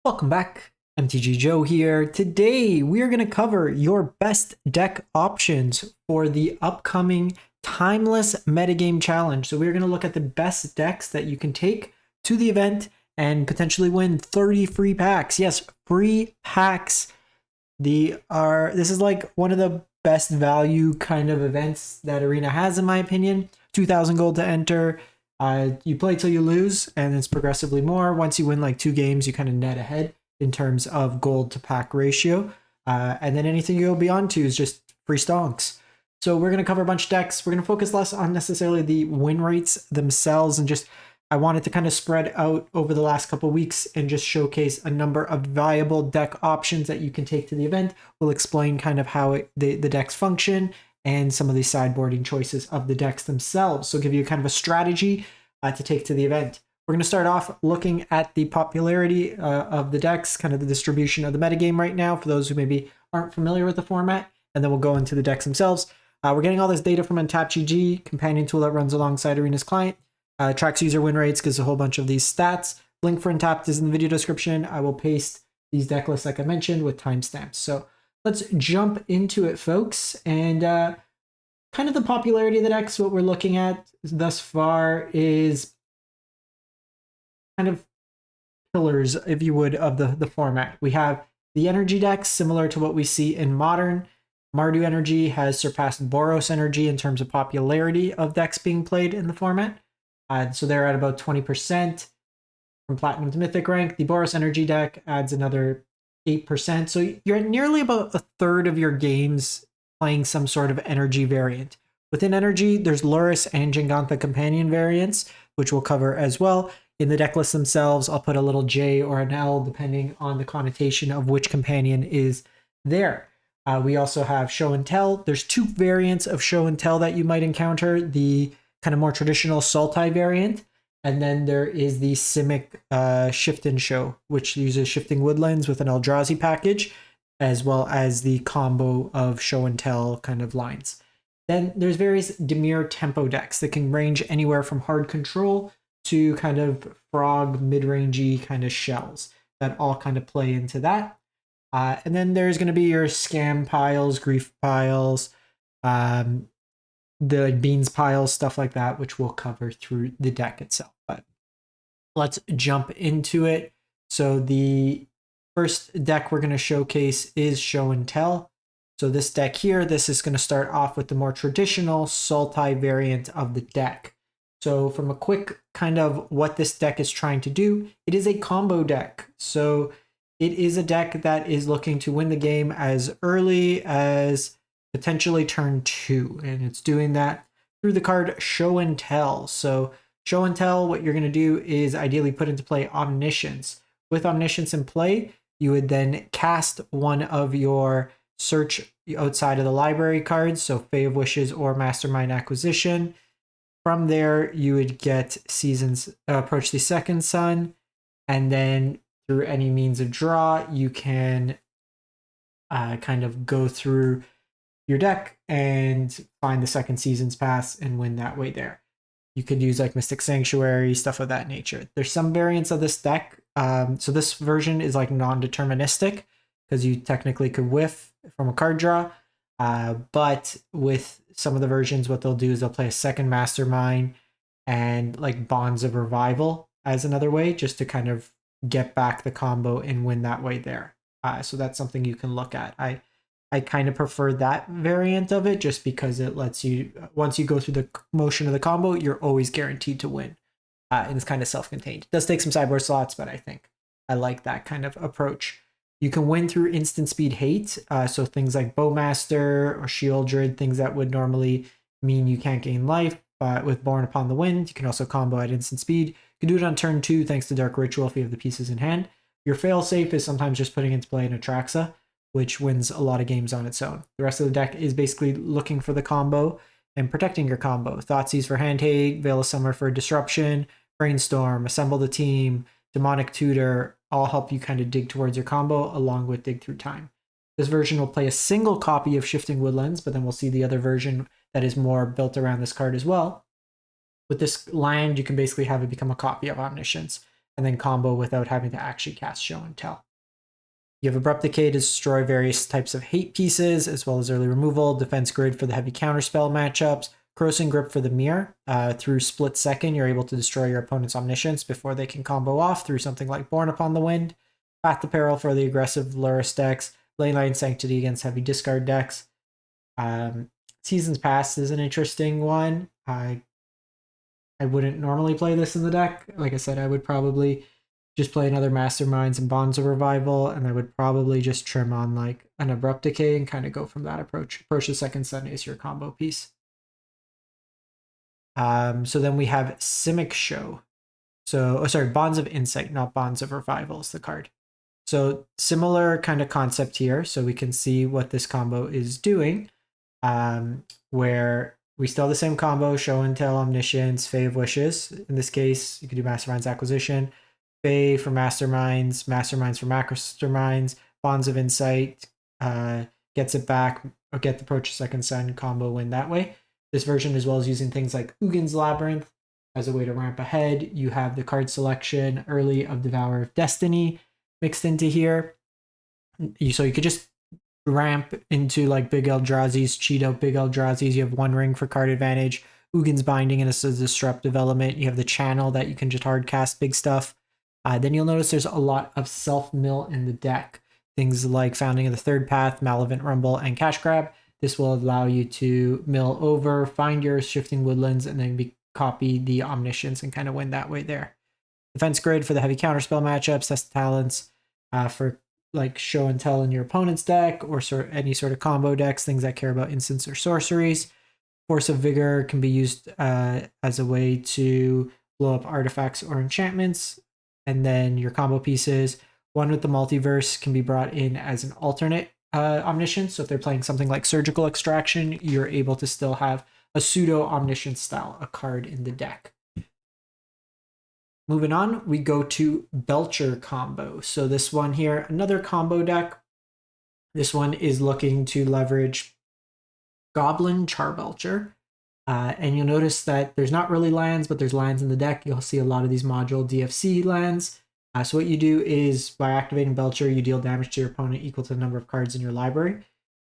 Welcome back, MTG Joe here. Today we are going to cover your best deck options for the upcoming Timeless Metagame Challenge. So we're going to look at the best decks that you can take to the event and potentially win 30 free packs. Yes, free packs. This is like one of the best value kind of events that Arena has, in my opinion. 2,000 gold to enter. You play till you lose, and it's progressively more. Once you win like 2 games, you kind of net ahead in terms of gold to pack ratio. And then anything you go beyond to is just free stonks. So we're going to cover a bunch of decks. We're going to focus less on necessarily the win rates themselves, and just I wanted to kind of spread out over the last couple of weeks and just showcase a number of viable deck options that you can take to the event. We'll explain kind of how the decks function and some of the sideboarding choices of the decks themselves. So give you kind of a strategy to take to the event. We're going to start off looking at the popularity of the decks, kind of the distribution of the metagame right now for those who maybe aren't familiar with the format, and then we'll go into the decks themselves. We're getting all this data from UntapedGG, companion tool that runs alongside Arena's client. Tracks user win rates, gives a whole bunch of these stats. Link for Untapped is in the video description. I will paste these deck lists like I mentioned with timestamps. So let's jump into it, folks. And kind of the popularity of the decks, what we're looking at thus far is kind of pillars, if you would, of the format. We have the energy decks, similar to what we see in Modern. Mardu Energy has surpassed Boros Energy in terms of popularity of decks being played in the format. So they're at about 20% from Platinum to Mythic rank. The Boros Energy deck adds another 8%. So you're at nearly about a third of your games playing some sort of energy variant. Within energy, there's Luris and Jingantha companion variants, which we'll cover as well. In the deck lists themselves, I'll put a little J or an L depending on the connotation of which companion is there. We also have Show and Tell. There's 2 variants of Show and Tell that you might encounter. The kind of more traditional Sultai variant, and then there is the Simic Shift and Show, which uses Shifting Woodlands with an Eldrazi package, as well as the combo of Show and Tell kind of lines. Then there's various Dimir Tempo decks that can range anywhere from hard control to kind of frog mid-rangey kind of shells that all kind of play into that. And then there's going to be your scam piles, grief piles, the beans piles, stuff like that, which we'll cover through the deck itself. But let's jump into it. So the first deck we're going to showcase is Show and Tell. So this deck here, this is going to start off with the more traditional Sultai variant of the deck. So from a quick kind of what this deck is trying to do, it is a combo deck. So it is a deck that is looking to win the game as early as potentially turn 2, and it's doing that through the card Show and Tell. So Show and Tell, what you're going to do is ideally put into play Omniscience. With Omniscience in play, you would then cast one of your search outside of the library cards, so Fae of Wishes or Mastermind Acquisition. From there, you would get Approach the Second Sun, and then through any means of draw, you can kind of go through your deck and find the second Season's Pass and win that way there. You could use like Mystic Sanctuary, stuff of that nature. There's some variants of this deck. So this version is like non-deterministic because you technically could whiff from a card draw. But with some of the versions, what they'll do is they'll play a second Mastermind and like Bonds of Revival as another way just to kind of get back the combo and win that way there. So that's something you can look at. I kind of prefer that variant of it just because it lets you, once you go through the motion of the combo, you're always guaranteed to win. And it's kind of self-contained. It does take some sideboard slots, but I think I like that kind of approach. You can win through instant speed hate. So things like Bowmaster or Shieldred, things that would normally mean you can't gain life. But with Born Upon the Wind, you can also combo at instant speed. You can do it on turn 2 thanks to Dark Ritual if you have the pieces in hand. Your failsafe is sometimes just putting into play an Atraxa, which wins a lot of games on its own. The rest of the deck is basically looking for the combo and protecting your combo. Thoughtseize for Handhake, Veil of Summer for Disruption, Brainstorm, Assemble the Team, Demonic Tutor, all help you kind of dig towards your combo along with Dig Through Time. This version will play a single copy of Shifting Woodlands, but then we'll see the other version that is more built around this card as well. With this land, you can basically have it become a copy of Omniscience. and then combo without having to actually cast Show and Tell. You have Abrupt Decay to destroy various types of hate pieces, as well as early removal, Defense Grid for the heavy counterspell matchups, Corrosive Grip for the mirror. Through Split Second, you're able to destroy your opponent's Omniscience before they can combo off through something like Born Upon the Wind, Path to Peril for the aggressive Lurrus decks, Leyline Sanctity against heavy discard decks. Seasons Past is an interesting one. I wouldn't normally play this in the deck. Like I said, I would probably just play another Masterminds and Bonds of Revival, and I would probably just trim on like an Abrupt Decay and kind of go from that approach. Approach the Second Sun is your combo piece. So then we have Simic Show. So, Bonds of Insight, not Bonds of Revival is the card. So similar kind of concept here. So we can see what this combo is doing, where we still have the same combo, Show and Tell, Omniscience, Fae of Wishes. In this case, you could do Masterminds Acquisition, Fae for Masterminds, Masterminds for Masterminds, Bonds of Insight, gets it back, or get the Approach Second Sun combo win that way. This version, as well as using things like Ugin's Labyrinth as a way to ramp ahead. You have the card selection early of Devourer of Destiny mixed into here. So you could just ramp into like big Eldrazi's, cheat out big Eldrazi's. You have One Ring for card advantage, Ugin's Binding, and it's a disruptive element. You have the channel that you can just hard cast big stuff. Then you'll notice there's a lot of self-mill in the deck. Things like Founding of the Third Path, Malavant Rumble, and Cash Grab. This will allow you to mill over, find your Shifting Woodlands, and then copy the Omniscience and kind of win that way there. Defense Grid for the heavy counterspell matchups, test talents for like Show and Tell in your opponent's deck, or any sort of combo decks, things that care about instants or sorceries. Force of Vigor can be used as a way to blow up artifacts or enchantments. And then your combo pieces, one with the Multiverse can be brought in as an alternate Omniscience. So if they're playing something like Surgical Extraction, you're able to still have a pseudo Omniscience style, a card in the deck. Moving on, we go to Belcher combo. So this one here, another combo deck. This one is looking to leverage Goblin Charbelcher. And you'll notice that there's not really lands, but there's lands in the deck. You'll see a lot of these module DFC lands. So what you do is, by activating Belcher, you deal damage to your opponent equal to the number of cards in your library.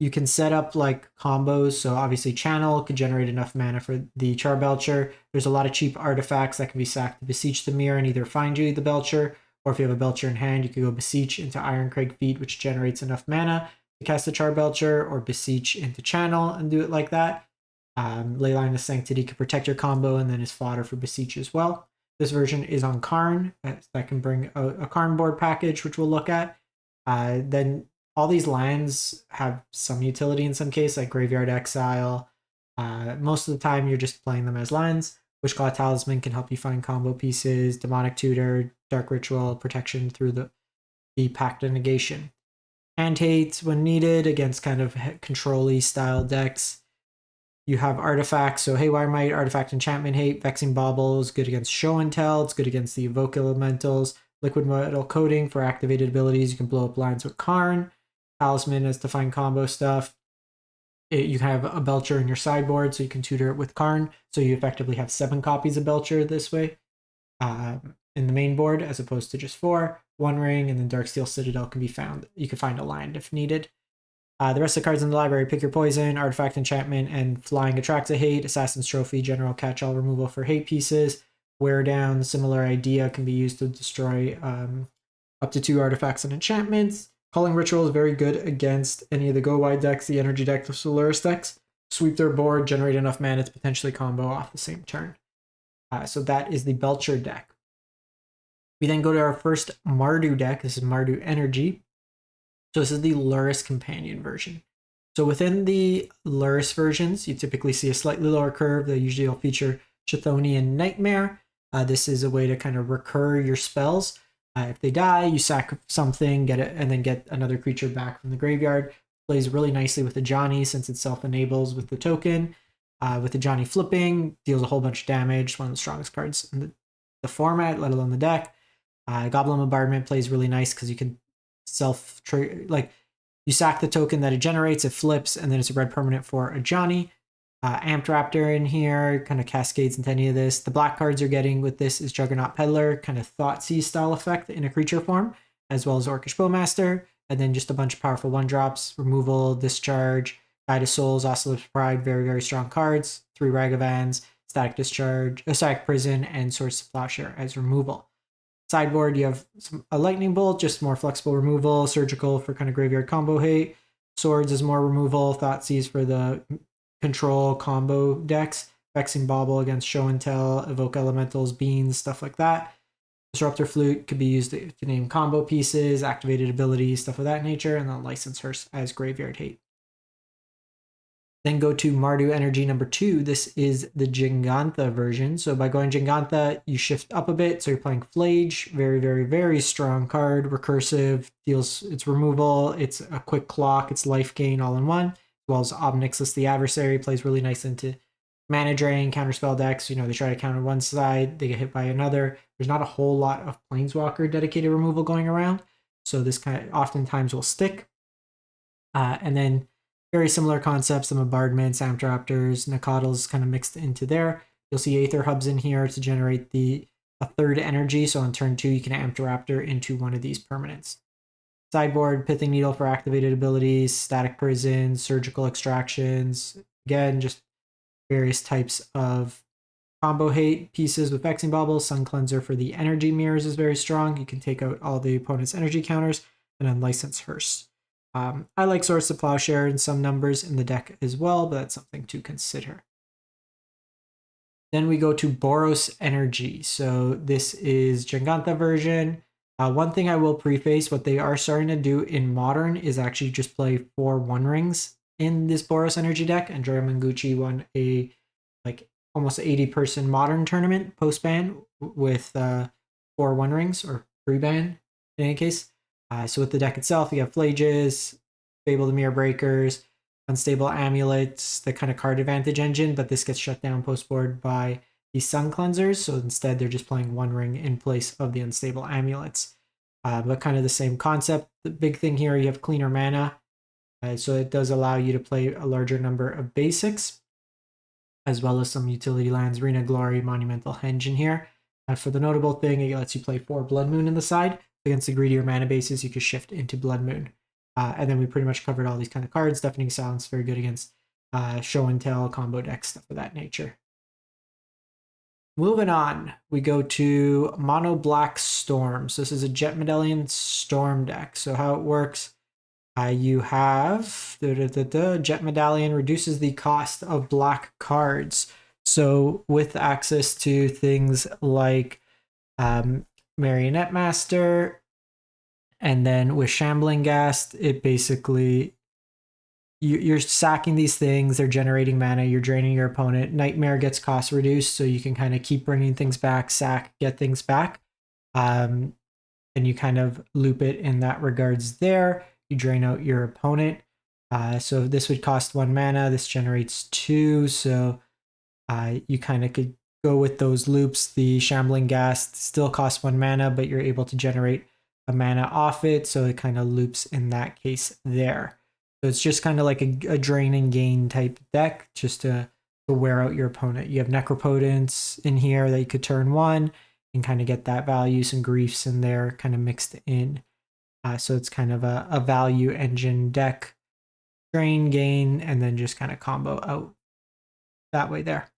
You can set up like combos. So obviously Channel could generate enough mana for the Charbelcher. There's a lot of cheap artifacts that can be sacked to Beseech the Mirror and either find you the Belcher, or if you have a Belcher in hand, you could go Beseech into Ironcrag Feet, which generates enough mana to cast the Charbelcher, or Beseech into Channel and do it like that. Leyline of Sanctity can protect your combo and then is fodder for Beseech as well. This version is on Karn. That can bring a Karn board package, which we'll look at. Then all these lands have some utility in some case, like Graveyard Exile. Most of the time, you're just playing them as lands. Witchclaw Talisman can help you find combo pieces. Demonic Tutor, Dark Ritual, protection through the Pact of Negation. Hand Hate when needed against kind of control-y style decks. You have artifacts, so Haywire Might, Artifact Enchantment Hate, Vexing Bauble is good against Show and Tell, it's good against the Evoke Elementals, Liquid Metal Coating for activated abilities, you can blow up lines with Karn, Talisman is to find combo stuff. You have a Belcher in your sideboard, so you can tutor it with Karn, so you effectively have 7 copies of Belcher this way in the main board, as opposed to just 4. One Ring, and then Darksteel Citadel can be found. You can find a land if needed. The rest of the cards in the library, Pick Your Poison, Artifact Enchantment, and Flying attracts a hate, Assassin's Trophy, General Catch-All removal for hate pieces. Wear Down, similar idea, can be used to destroy up to 2 artifacts and enchantments. Calling Ritual is very good against any of the go-wide decks, the energy deck, the Solaris decks. Sweep their board, generate enough mana to potentially combo off the same turn. So that is the Belcher deck. We then go to our first Mardu deck. This is Mardu Energy. So this is the Lurrus Companion version. So within the Lurrus versions, you typically see a slightly lower curve. They usually will feature Chthonian Nightmare. This is a way to kind of recur your spells. If they die, you sack something, get it, and then get another creature back from the graveyard. Plays really nicely with the Johnny since it self-enables with the token. With the Johnny flipping, deals a whole bunch of damage. One of the strongest cards in the format, let alone the deck. Goblin Bombardment plays really nice because you can you sack the token that it generates, it flips, and then it's a red permanent for a Johnny. Amped Raptor in here, kind of cascades into any of this. The black cards you're getting with this is Juggernaut Peddler, kind of Thoughtseize style effect in a creature form, as well as Orcish Bowmaster, and then just a bunch of powerful 1-drops, removal, discharge, Guide of Souls, Oscillative Pride, very, very strong cards, 3 Ragavans, Static Discharge, Static Prison, and Swords to Plowshare as removal. Sideboard, you have a Lightning Bolt, just more flexible removal, Surgical for kind of graveyard combo hate, Swords is more removal, Thoughtseize for the control combo decks, Vexing Bauble against Show and Tell, Evoke Elementals, Beans, stuff like that. Disruptor Flute could be used to name combo pieces, activated abilities, stuff of that nature, and then License Hearse as graveyard hate. Then go to Mardu Energy number 2. This is the Gigantha version. So by going Gigantha, you shift up a bit. So you're playing Flage, very, very, very strong card, recursive, deals its removal, it's a quick clock, it's life gain all in one, as well as Obnixis the Adversary plays really nice into mana drain, counterspell decks. You know, they try to counter one side, they get hit by another. There's not a whole lot of Planeswalker dedicated removal going around, so this kind of oftentimes will stick. And then very similar concepts, some bombardments, Amptraptors, Nacatls kind of mixed into there. You'll see Aether Hubs in here to generate a 3rd energy, so on turn 2 you can Amptraptor into one of these permanents. Sideboard, Pithing Needle for activated abilities, Static Prison, Surgical Extractions, again, just various types of combo hate pieces with Vexing Bauble. Sun Cleanser for the energy mirrors is very strong. You can take out all the opponent's energy counters, and then License Hearse. I like Swords to Plowshare in some numbers in the deck as well, but that's something to consider. Then we go to Boros Energy. So this is Gigantha version. One thing I will preface, what they are starting to do in Modern is actually just play 4 1-rings in this Boros Energy deck. And Andrea Mangucci won a almost 80-person Modern tournament post-ban with 4 1-rings, or pre-ban in any case. So with the deck itself, you have Flages, Fable the Mirror Breakers, Unstable Amulets, the kind of card advantage engine, but this gets shut down post-board by the Sun Cleansers, so instead they're just playing 1 ring in place of the Unstable Amulets. But kind of the same concept. The big thing here, you have cleaner mana, so it does allow you to play a larger number of basics, as well as some utility lands, Rena Glory, Monumental Henge in here. For the notable thing, it lets you play 4 Blood Moon in the side. Against the greedier mana bases, you could shift into Blood Moon. And then we pretty much covered all these kind of cards. Deafening Silence, very good against Show and Tell, combo decks, stuff of that nature. Moving on, we go to Mono Black Storm. So this is a Jet Medallion Storm deck. So how it works, you have Jet Medallion reduces the cost of black cards. So with access to things like Marionette Master, and then with Shambling Ghast, it basically, you're sacking these things, they're generating mana, you're draining your opponent. Nightmare gets cost reduced, so you can kind of keep bringing things back, sack, get things back. And you kind of loop it in that regards there. You drain out your opponent. So this would cost 1 mana, this generates 2, so you kind of could go with those loops. The Shambling Ghast still costs 1 mana, but you're able to generate a mana off it, so it kind of loops in that case there. So it's just kind of like a drain and gain type deck, just to wear out your opponent. You have Necropotence in here that you could turn 1 and kind of get that value, some griefs in there kind of mixed in. So it's kind of a value engine deck, drain, gain, and then just kind of combo out that way there.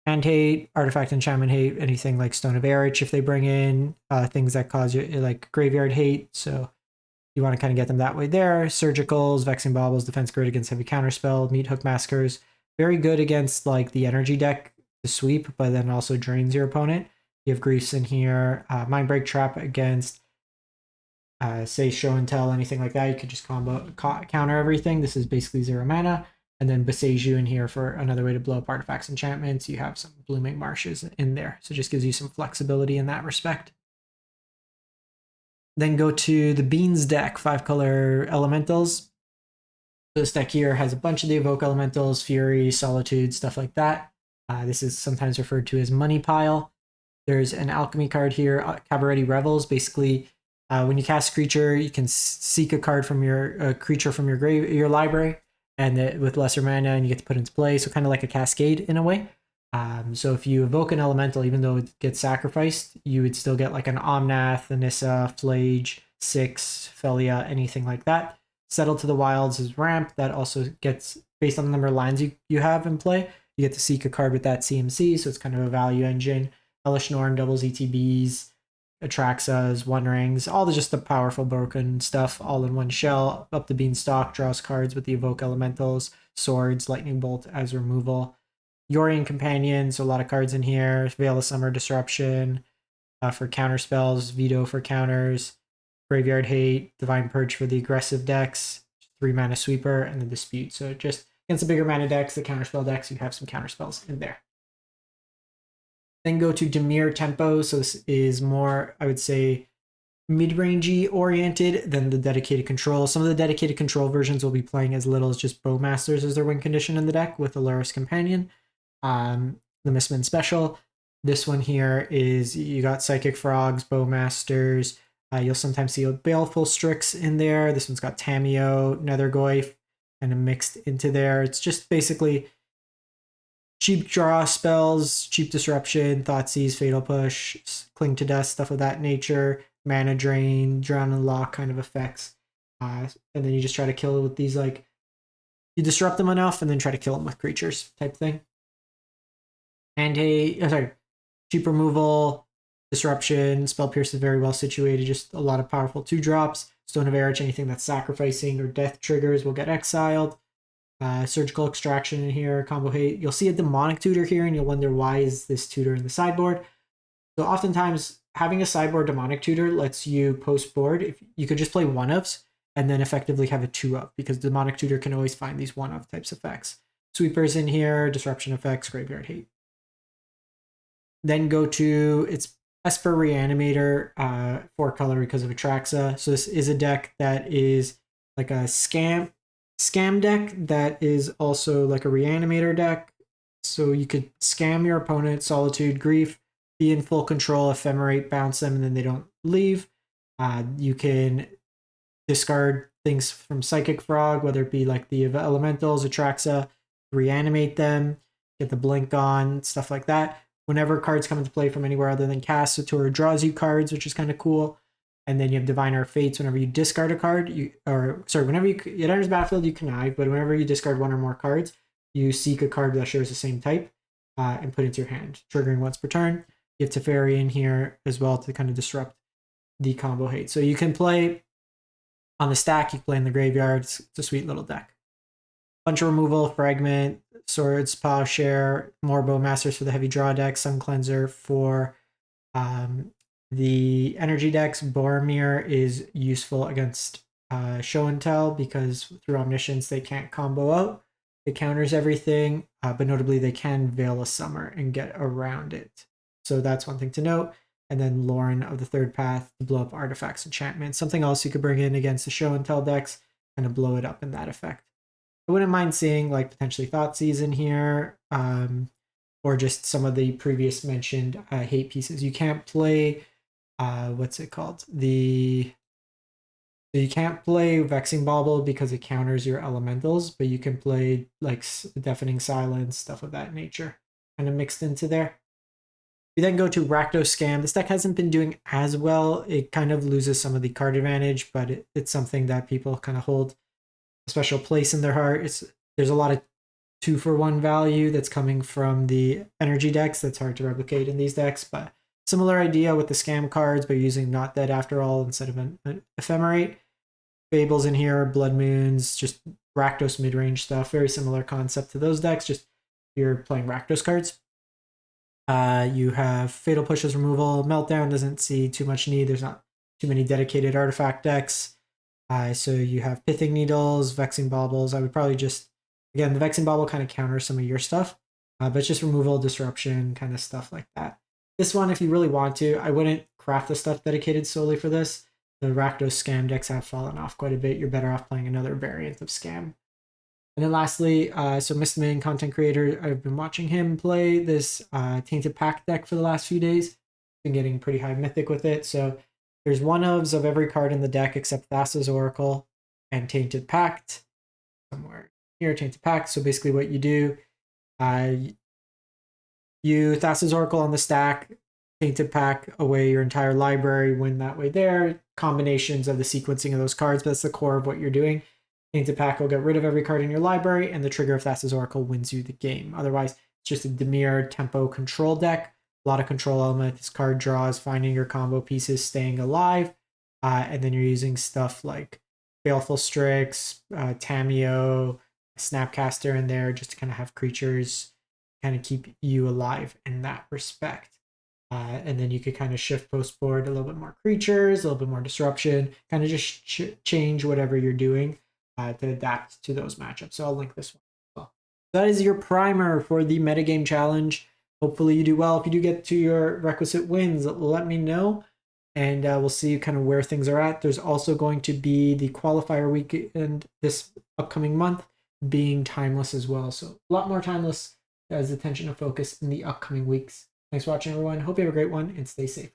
Hand hate, artifact enchantment hate, anything like Stone of Erich if they bring in, things that cause you like graveyard hate, so you want to kind of get them that way there. Surgicals, Vexing Baubles, defense grid against heavy counterspell, Meat Hook Maskers, very good against like the energy deck to sweep, but then also drains your opponent. You have Griefs in here, Mindbreak Trap against say Show and Tell, anything like that. You could just counter everything. This is basically 0 mana. And then Beseiju in here for another way to blow up artifacts, enchantments. You have some Blooming Marshes in there. So it just gives you some flexibility in that respect. Then go to the Beans deck, 5-color elementals. This deck here has a bunch of the Evoke elementals, Fury, Solitude, stuff like that. This is sometimes referred to as Money Pile. There's an alchemy card here, Cabaretti Revels. Basically, when you cast creature, you can seek a card from your creature from your library. and with lesser mana, and you get to put into play. So kind of like a cascade in a way. So if you evoke an elemental, even though it gets sacrificed, you would still get like an Omnath, Anissa, Flage, Six, Felia, anything like that. Settle to the Wilds is ramp. That also gets, based on the number of lands you have in play, you get to seek a card with that CMC, so it's kind of a value engine. Hellish Norn doubles ETBs, Atraxas, One Rings, all just the powerful broken stuff all in one shell. Up the Beanstalk, draws cards with the Evoke Elementals, Swords, Lightning Bolt as removal. Yorian Companion, so a lot of cards in here. Veil of Summer, Disruption for counter spells, Veto for counters, Graveyard Hate, Divine Purge for the aggressive decks, 3 mana Sweeper, and the Dispute. So just against the bigger mana decks, the counterspell decks, you have some counterspells in there. Then go to Dimir Tempo. So this is more, I would say, mid-rangey oriented than the dedicated control. Some of the dedicated control versions will be playing as little as just Bowmasters as their win condition in the deck with Alaris Companion. The Mistman Special. This one here is you got Psychic Frogs, Bowmasters. You'll sometimes see Baleful Strix in there. This one's got Tameo, Nethergoyf, and a mixed into there. It's just basically cheap draw spells, cheap disruption, Thoughtseize, Fatal Push, Cling to Dust, stuff of that nature, mana drain, drown and lock kind of effects. And then you just try to kill it with these, like, you disrupt them enough and then try to kill them with creatures type thing. And cheap removal, disruption, Spell Pierce is very well situated, just a lot of powerful 2-drops. Stone of Erich, anything that's sacrificing or death triggers will get exiled. Surgical Extraction in here, Combo Hate. You'll see a Demonic Tutor here and you'll wonder why is this tutor in the sideboard. So oftentimes having a sideboard Demonic Tutor lets you post board. If you could just play 1-ofs and then effectively have a 2-of, because Demonic Tutor can always find these 1-of types effects. Sweepers in here, disruption effects, Graveyard Hate. Then go to its Esper Reanimator, 4-color because of Atraxa. So this is a deck that is like a scam deck that is also like a Reanimator deck. So you could scam your opponent, Solitude, Grief, be in full control, Ephemerate, bounce them, and then they don't leave. You can discard things from Psychic Frog, whether it be like the Elementals, Atraxa, reanimate them, get the blink on, stuff like that. Whenever cards come into play from anywhere other than cast, Satura draws you cards, which is kind of cool. And then you have Diviner Fates. Whenever you discard a card, whenever it enters battlefield, you connive, but whenever you discard 1 or more cards, you seek a card that shares the same type and put it into your hand, triggering once per turn. You have Teferi in here as well to kind of disrupt the Combo Hate. So you can play on the stack, you can play in the graveyard. It's a sweet little deck. Bunch of removal, Fragment, Swords, Plowshare, more Bowmasters for the heavy draw deck, Sun Cleanser for the energy decks. Boromir is useful against Show and Tell because through Omniscience they can't combo out. It counters everything, but notably they can Veil of Summer and get around it. So that's one thing to note. And then Lauren of the Third Path to blow up artifacts, enchantments. Something else you could bring in against the Show and Tell decks and to blow it up in that effect. I wouldn't mind seeing like potentially Thoughtseize in here, or just some of the previous mentioned hate pieces. You can't play, what's it called? You can't play Vexing Bauble because it counters your elementals, but you can play like Deafening Silence, stuff of that nature, kind of mixed into there. We then go to Rakdos Scam. This deck hasn't been doing as well. It kind of loses some of the card advantage, but it's something that people kind of hold a special place in their heart. There's a lot of 2-for-1 value that's coming from the energy decks that's hard to replicate in these decks, but similar idea with the scam cards, but using Not Dead After All instead of an Ephemerate. Fables in here, Blood Moons, just Rakdos mid-range stuff. Very similar concept to those decks, just you're playing Rakdos cards. You have Fatal Push's removal. Meltdown doesn't see too much need. There's not too many dedicated artifact decks. So you have Pithing Needles, Vexing Baubles. I would probably just, again, the Vexing Bauble kind of counters some of your stuff, but it's just removal, disruption, kind of stuff like that. This one, if you really want to, I wouldn't craft the stuff dedicated solely for this. The Rakdos Scam decks have fallen off quite a bit. You're better off playing another variant of Scam. And then lastly, so Mistman, content creator, I've been watching him play this Tainted Pact deck for the last few days. Been getting pretty high mythic with it. So there's 1-ofs of every card in the deck except Thassa's Oracle and Tainted Pact. Somewhere Dimir Tainted pact. So basically what you do, you Thassa's Oracle on the stack, Tainted pack away your entire library, win that way there. Combinations of the sequencing of those cards, but that's the core of what you're doing. Tainted pack will get rid of every card in your library, and the trigger of Thassa's Oracle wins you the game. Otherwise, it's just a Dimir Tempo control deck. A lot of control elements, card draws, finding your combo pieces, staying alive, and then you're using stuff like Baleful Strix, Tameo, Snapcaster in there just to kind of have creatures kind of keep you alive in that respect. And then you could kind of shift post board a little bit more creatures, a little bit more disruption, kind of just change whatever you're doing to adapt to those matchups. So I'll link this one as well. That is your primer for the metagame challenge. Hopefully you do well. If you do get to your requisite wins, let me know. And we'll see kind of where things are at. There's also going to be the qualifier weekend this upcoming month being timeless as well. So a lot more timeless as attention and focus in the upcoming weeks. Thanks for watching, everyone. Hope you have a great one and stay safe.